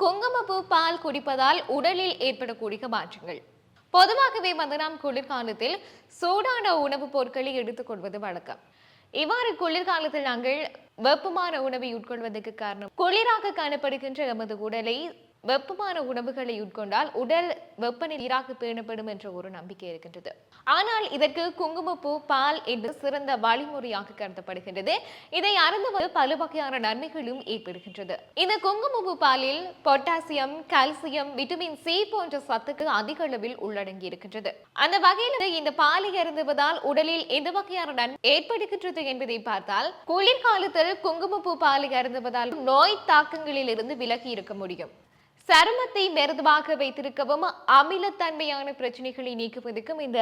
குங்குமப்பூ பால் குடிப்பதால் உடலில் ஏற்படக்கூடிய மாற்றங்கள். பொதுவாகவே நாம் குளிர்காலத்தில் சூடான உணவுப் பொருட்களை எடுத்துக்கொள்வது வழக்கம். இவ்வாறு குளிர்காலத்தில் நாங்கள் வெப்பமான உணவை உட்கொள்வதற்கு காரணம், குளிராக காணப்படுகின்ற எமது உடலை வெப்பமான உணவுகளை உட்கொண்டால் உடல் வெப்பநிலை சீராக பேணப்படும் என்ற ஒரு நம்பிக்கை இருக்கின்றது. ஆனால் இதற்கு குங்குமப்பூ பால் என்று சிறந்த வழிமுறையாக கருதப்படுகின்றது. இதை அருந்துவது பல வகையான நன்மைகளும் ஏற்படுகின்றது. இந்த குங்குமப்பூ பாலில் பொட்டாசியம், கால்சியம், விட்டமின் சி போன்ற சத்துக்கள் அதிக அளவில் உள்ளடங்கி இருக்கின்றது. அந்த வகையில் இந்த பாலை அருந்துவதால் உடலில் எந்த வகையான நன்மை ஏற்படுகின்றது என்பதை பார்த்தால், குளிர்காலத்தில் குங்குமப்பூ பாலை அருந்துவதால் நோய் தாக்கங்களில் இருந்து விலகி இருக்க முடியும். சருமத்தை மெருதுவாக வைத்திருக்கவும் அமிலத்தன்மையான பிரச்சனைகளை நீக்குவதற்கும் இந்த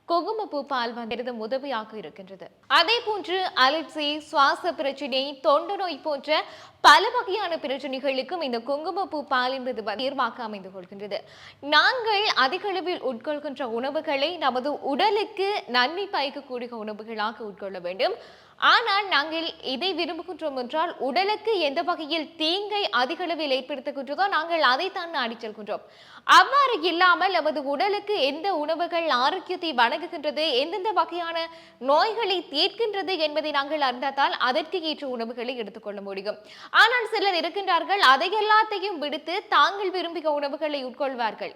குங்குமப்பூ பால் பெரிதும் உதவியாக இருக்கின்றது. அதே போன்று அலர்ஜி, சுவாச பிரச்சனை, தொண்டு நோய் போன்ற பல வகையான பிரச்சனைகளுக்கும் இந்த குங்குமப்பூ பால் என்பது தீர்வாக அமைந்து கொள்கின்றது. நாங்கள் அதிக அளவில் உட்கொள்கின்ற உணவுகளை நமது உடலுக்கு நன்மை பயக்கக்கூடிய உணவுகளாக உட்கொள்ள வேண்டும். ஆனால் நாங்கள் இதை விரும்புகின்றோம் என்றால் உடலுக்கு எந்த வகையில் தீங்கை அதிக அளவில் ஏற்படுத்துகின்றதோ நாங்கள் அதைத்தான் நாடி செல்கின்றோம். அவ்வாறு இல்லாமல் நமது உடலுக்கு எந்த உணவுகள் ஆரோக்கியத்தை வழங்குகின்றது, எந்தெந்த வகையான நோய்களை தீர்க்கின்றது என்பதை நாங்கள் அறிந்தால் அதற்கு ஏற்ற உணவுகளை எடுத்துக்கொள்ள முடியும். ஆனால் சிலர் இருக்கின்றார்கள், அதை எல்லாத்தையும் விடுத்து தாங்கள் விரும்பிய உணவுகளை உட்கொள்வார்கள்.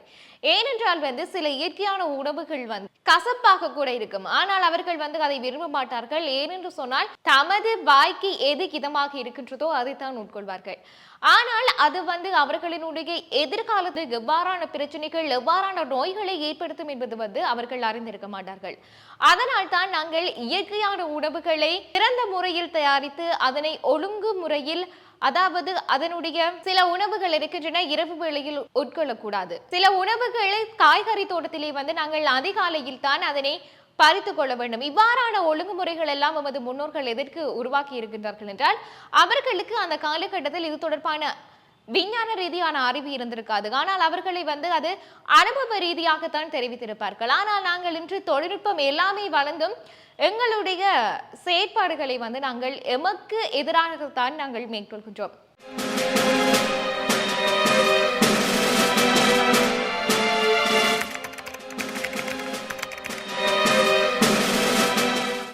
ஏனென்றால் சில இயற்கையான உணவுகள் கசப்பாக கூட இருக்கும். ஆனால் அவர்கள் அதை விரும்ப மாட்டார்கள். ஏனென்று சொன்னால் தமது வாய்க்கு எது இதமாக இருக்கின்றதோ அதைத்தான் உட்கொள்வார்கள். ஆனால் அது அவர்களினுடைய எதிர்காலத்தில் எவ்வாறான பிரச்சனைகள், எவ்வாறான நோய்களை ஏற்படுத்தும் என்பது அவர்கள் அறிந்திருக்க மாட்டார்கள். அதனால் தான் நாங்கள் இயற்கையான உணவுகளை சிறந்த முறையில் தயாரித்து அதனை ஒழுங்கு முறையில், அதாவது அதனுடைய சில உணவுகள் இருக்கின்றன இரவு வேளையில் உட்கொள்ளக்கூடாது. சில உணவுகளை காய்கறி தோட்டத்திலே நாங்கள் அதிகாலையில் தான் அதனை பறித்துக் கொள்ள வேண்டும். இவ்வாறான ஒழுங்குமுறைகள் எல்லாம் நமது முன்னோர்கள் எதற்கு உருவாக்கி இருக்கின்றார்கள் என்றால், அவர்களுக்கு அந்த காலகட்டத்தில் இது தொடர்பான விஞ்ஞான ரீதியான அறிவு இருந்திருக்காது. ஆனால் அவர்களை அது அனுபவ ரீதியாகத்தான் தெரிவித்திருப்பார்கள். ஆனால் நாங்கள் இன்று தொழில்நுட்பம் எல்லாமே வளர்ந்தும் எங்களுடைய செயற்பாடுகளை நாங்கள் எமக்கு எதிராகத்தான் நாங்கள் மேற்கொள்கின்றோம்.